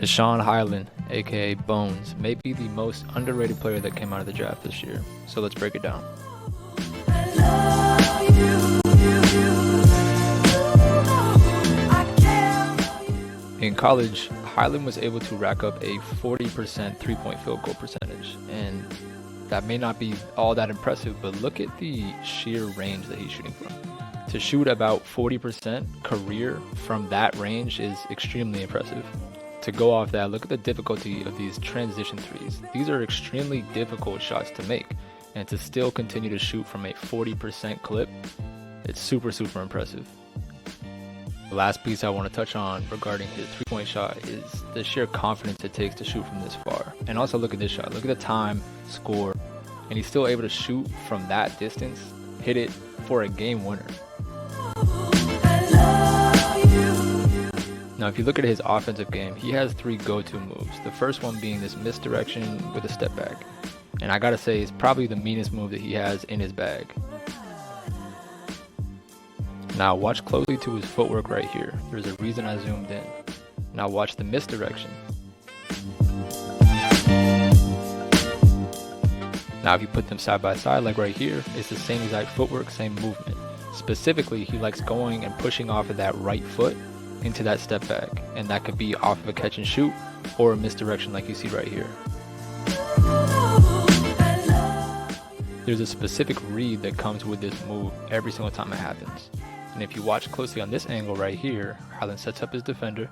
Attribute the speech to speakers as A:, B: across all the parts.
A: Nah'Shon Hyland, aka Bones, may be the most underrated player that came out of the draft this year. So let's break it down. In college, Hyland was able to rack up a 40% three-point field goal percentage, and that may not be all that impressive, but look at the sheer range that he's shooting from. To shoot about 40% career from that range is extremely impressive. To go off that, look at the difficulty of these transition threes. These are extremely difficult shots to make, and to still continue to shoot from a 40% clip, it's super impressive. The last piece I want to touch on regarding his three-point shot is the sheer confidence it takes to shoot from this far. And also look at this shot. Look at the time, score, and he's still able to shoot from that distance, hit it for a game winner. Now, if you look at his offensive game, he has three go-to moves. The first one being this misdirection with a step back. And I gotta say, it's probably the meanest move that he has in his bag. Now watch closely to his footwork right here. There's a reason I zoomed in. Now watch the misdirection. Now if you put them side by side, like right here, it's the same exact footwork, same movement. Specifically, he likes going and pushing off of that right foot into that step back, and that could be off of a catch and shoot or a misdirection like you see right here. There's a specific read that comes with this move every single time it happens. And if you watch closely on this angle right here, Hyland sets up his defender,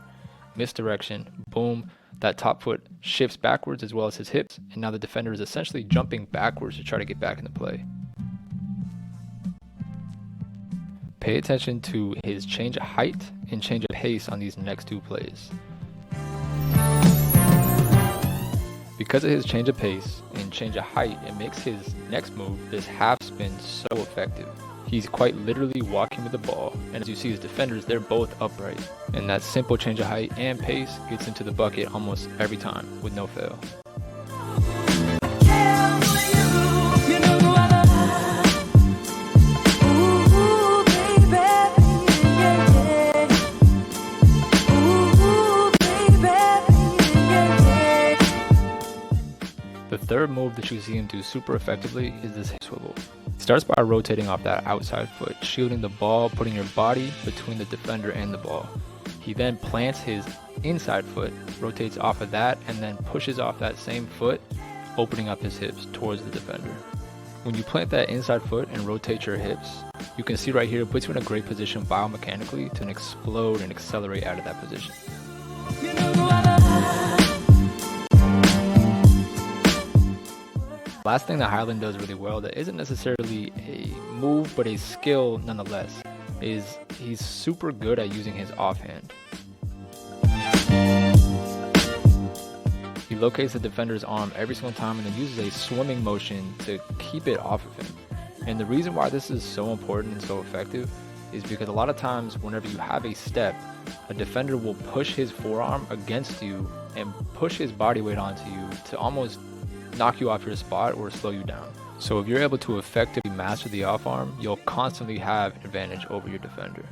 A: misdirection, boom, that top foot shifts backwards as well as his hips, and now the defender is essentially jumping backwards to try to get back into play. Pay attention to his change of height and change of pace on these next two plays. Because of his change of pace and change of height, it makes his next move, this half spin, so effective. He's quite literally walking with the ball, and as you see his defenders, they're both upright. And that simple change of height and pace gets into the bucket almost every time with no fail. The third move that you see him do super effectively is this swivel. It starts by rotating off that outside foot, shielding the ball, putting your body between the defender and the ball. He then plants his inside foot, rotates off of that, and then pushes off that same foot, opening up his hips towards the defender. When you plant that inside foot and rotate your hips, you can see right here, it puts you in a great position biomechanically to explode and accelerate out of that position. Last thing that Hyland does really well that isn't necessarily a move but a skill nonetheless is he's super good at using his offhand. He locates the defender's arm every single time and then uses a swimming motion to keep it off of him. And the reason why this is so important and so effective is because a lot of times whenever you have a step, a defender will push his forearm against you and push his body weight onto you to almost knock you off your spot or slow you down. So if you're able to effectively master the off arm, you'll constantly have an advantage over your defender.